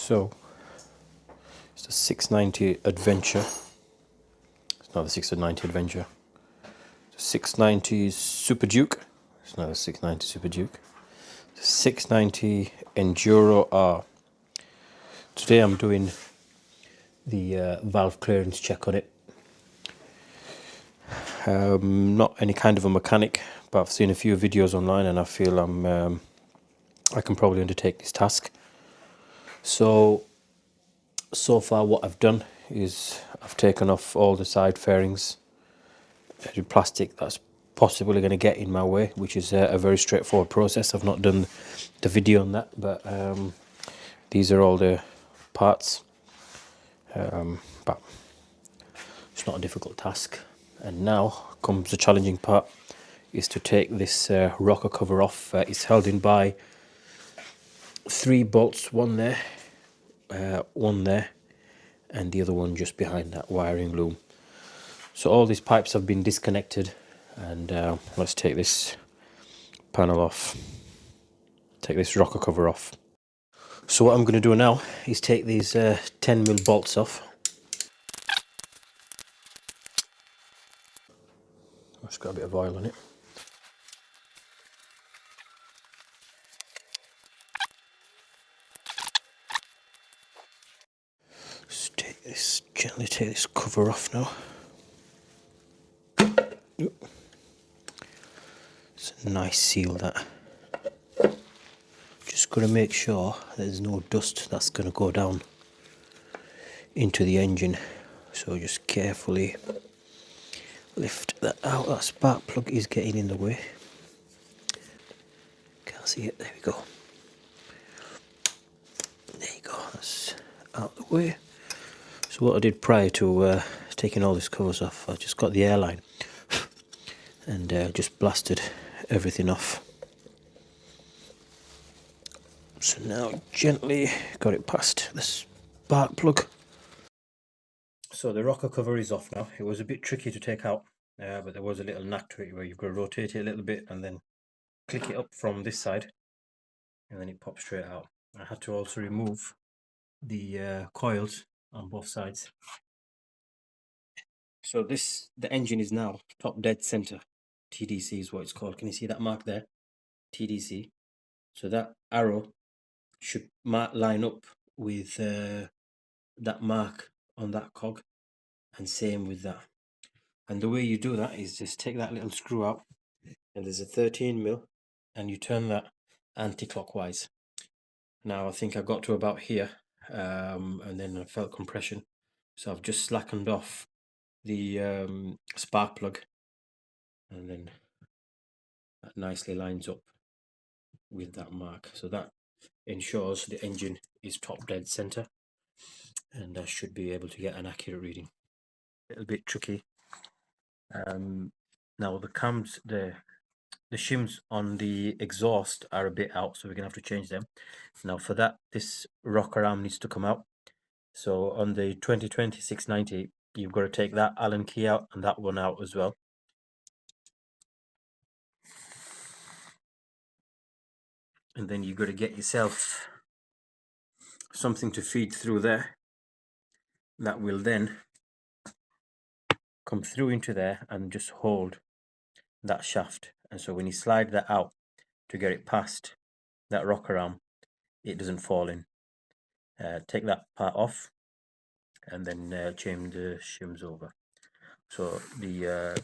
So it's the 690 Adventure. It's not the 690 Adventure. The 690 Super Duke. It's not the 690 Super Duke. The 690 Enduro R. Today I'm doing the valve clearance check on it. Not any kind of a mechanic, but I've seen a few videos online and I feel I can probably undertake this task. So far what I've done is I've taken off all the side fairings, any plastic that's possibly going to get in my way, which is a very straightforward process. I've not done the video on that, but these are all the parts, but it's not a difficult task. And now comes the challenging part, is to take this rocker cover off. It's held in by 3 bolts, one there, and the other one just behind that wiring loom. So all these pipes have been disconnected, and let's take this panel off, take this rocker cover off. So what I'm going to do now is take these 10mm bolts off. It's got a bit of oil on it. Just gently take this cover off now. It's a nice seal, that. Just got to make sure there's no dust that's going to go down into the engine. So just carefully lift that out. That spark plug is getting in the way. Can't see it. There we go. There you go. That's out the way. So what I did prior to taking all these covers off, I just got the airline and just blasted everything off. So now gently got it past the spark plug. So the rocker cover is off now. It was a bit tricky to take out, but there was a little knack to it where you've got to rotate it a little bit and then click it up from this side, and then it pops straight out. I had to also remove the coils on both sides. So the engine is now top dead center. TDC is what it's called. Can you see that mark there? TDC. So that arrow should line up with that mark on that cog, and same with that. And the way you do that is just take that little screw out, and there's a 13mm, and you turn that anti-clockwise. Now I think I got to about here, and then I felt compression, so I've just slackened off the spark plug, and then that nicely lines up with that mark. So that ensures the engine is top dead center, and I should be able to get an accurate reading. A little bit tricky. Now the cams, the shims on the exhaust are a bit out, so we're gonna have to change them. Now for that, this rocker arm needs to come out. So on the 2020 690, you've got to take that Allen key out and that one out as well. And then you've got to get yourself something to feed through there that will then come through into there and just hold that shaft. And so when you slide that out to get it past that rocker arm, it doesn't fall in. Take that part off and then change the shims over. So the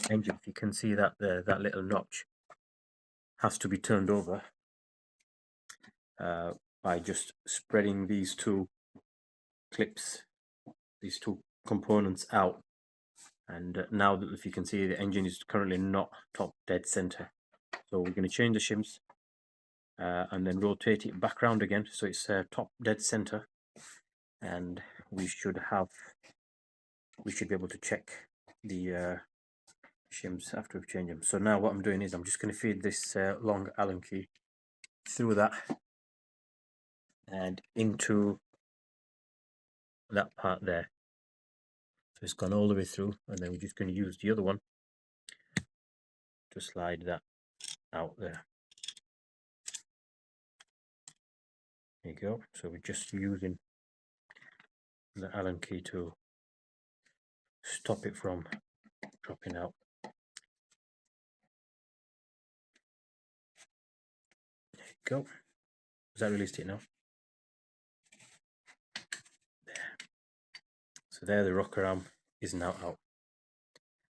engine, if you can see that there, that little notch has to be turned over by just spreading these two clips, these two components out. And now that, if you can see, the engine is currently not top dead center, so we're going to change the shims and then rotate it back around again so it's top dead center, and we should be able to check the shims after we've changed them. So now what I'm doing is I'm just going to feed this long Allen key through that and into that part there. So it's gone all the way through, and then we're just going to use the other one to slide that out there. There you go. So we're just using the Allen key to stop it from dropping out. There you go. Has that released it now? There. So there, the rocker arm is now out.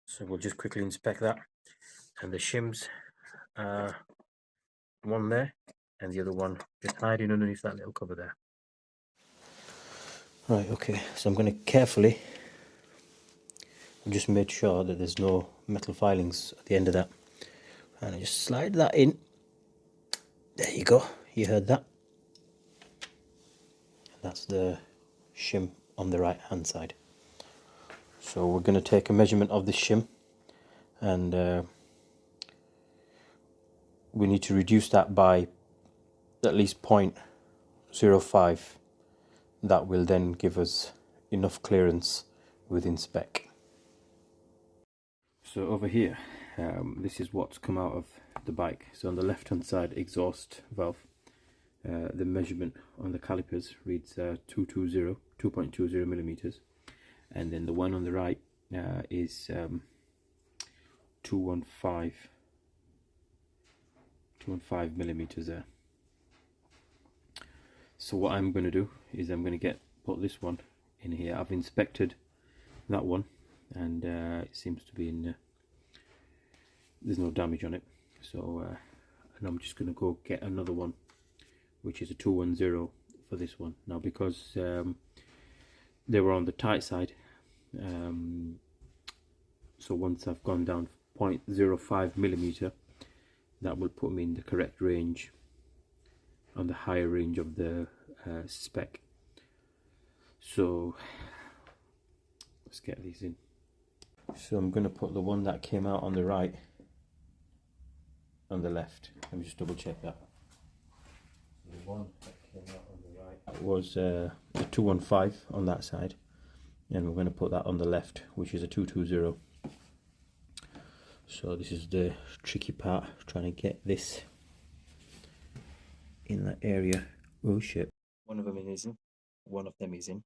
So we'll just quickly inspect that. And the shims, one there, and the other one just hiding underneath that little cover there. Right, okay, so I'm going to carefully just make sure that there's no metal filings at the end of that. And I just slide that in. There you go, you heard that. That's the shim on the right hand side. So we're going to take a measurement of the shim, and we need to reduce that by at least 0.05. That will then give us enough clearance within spec. So over here, this is what's come out of the bike. So on the left hand side exhaust valve, the measurement on the calipers reads 2.20 millimeters, and then the one on the right is 215 millimeters there. So what I'm going to do is I'm going to put this one in here. I've inspected that one, and it seems to be in there's no damage on it. So and I'm just going to go get another one, which is a 210 for this one. Now, because they were on the tight side, so once I've gone down 0.05 millimeter, that will put me in the correct range, on the higher range of the spec. So let's get these in. So I'm going to put the one that came out on the right on the left. Let me just double check that. The one that came out on the right was a 215 on that side, and we're going to put that on the left, which is a 220. So this is the tricky part, trying to get this in that area. Oh shit. One of them is in. One of them is in.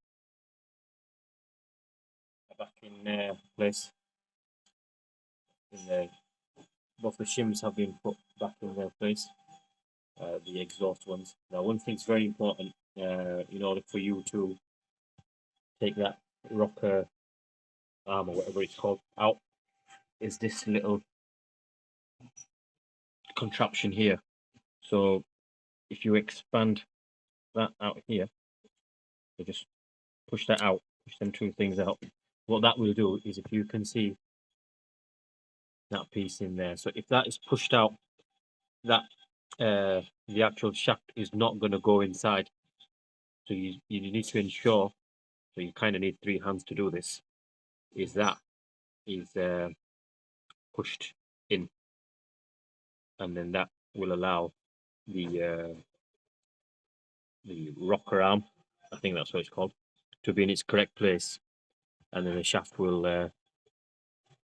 Back in place. Both the shims have been put back in their place. The exhaust ones. Now, one thing's very important in order for you to take that rocker arm or whatever it's called out, is this little contraption here. So if you expand that out here, so just push that out, push them two things out. What that will do is, if you can see that piece in there, so if that is pushed out, that the actual shaft is not going to go inside. So you need to ensure, so you kind of need three hands to do this, is that is pushed in, and then that will allow the rocker arm, I think that's what it's called, to be in its correct place, and then the shaft will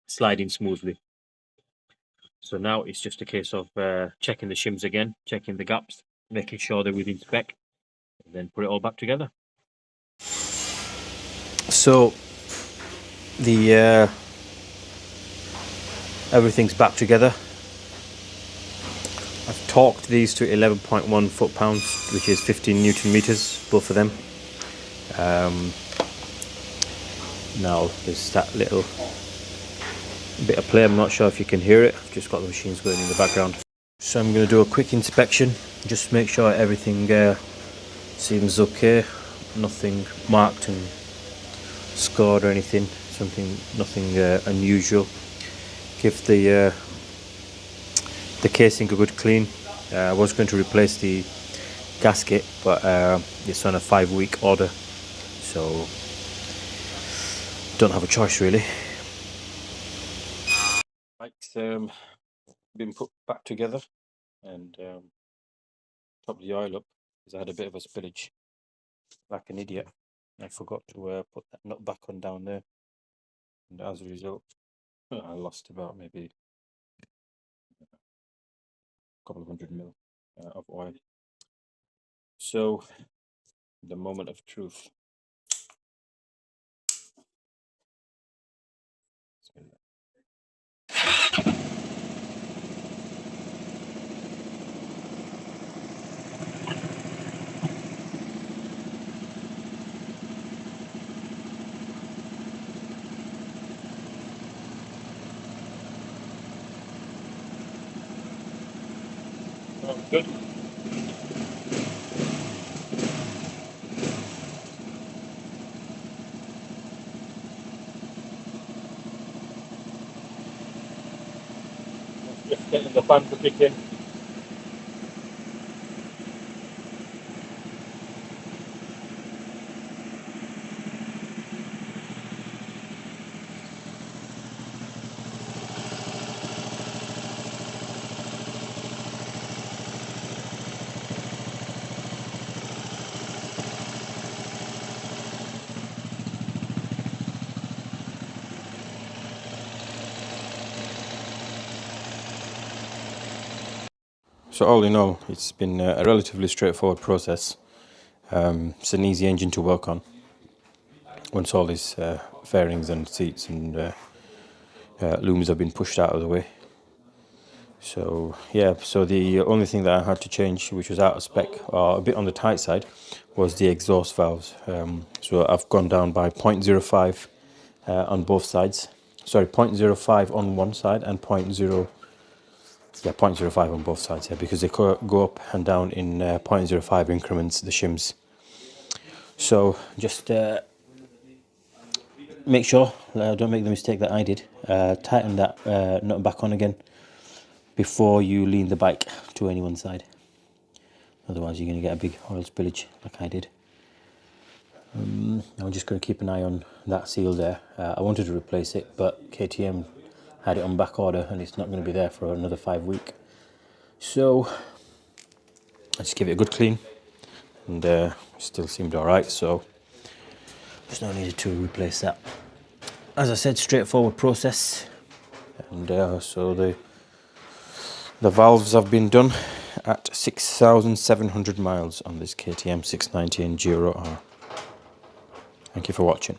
slide in smoothly. So now it's just a case of checking the shims again, checking the gaps, making sure they're within spec, and then put it all back together. So the everything's back together. I've torqued these to 11.1 foot-pounds, which is 15 Newton meters, both of them. Now there's that little bit of play. I'm not sure if you can hear it. I've just got the machines going in the background. So I'm going to do a quick inspection, just make sure everything seems okay, nothing marked and scored or anything, nothing unusual. Give the casing a good clean. I was going to replace the gasket, but it's on a 5-week order, so don't have a choice really. Bike's been put back together, and top the oil up, because I had a bit of a spillage like an idiot. I forgot to put that nut back on down there, and as a result I lost about maybe a couple of 100 mil of oil. So, the moment of truth. Oh, good. Just getting the fan to kick in. So all in all, it's been a relatively straightforward process. It's an easy engine to work on once all these fairings and seats and looms have been pushed out of the way. So yeah, so the only thing that I had to change, which was out of spec or a bit on the tight side, was the exhaust valves. So I've gone down by 0.05 on both sides. Sorry, 0.05 on one side and 0.05 on both sides, yeah, because they go up and down in 0.05 increments, the shims. So just make sure, don't make the mistake that I did, tighten that nut back on again before you lean the bike to any one side. Otherwise you're going to get a big oil spillage like I did. I'm just going to keep an eye on that seal there. I wanted to replace it, but KTM had it on back order and it's not going to be there for another 5 weeks. So I just give it a good clean, and still seemed alright, so there's no need to replace that. As I said, straightforward process, and so the valves have been done at 6,700 miles on this KTM 690 Enduro R. Thank you for watching.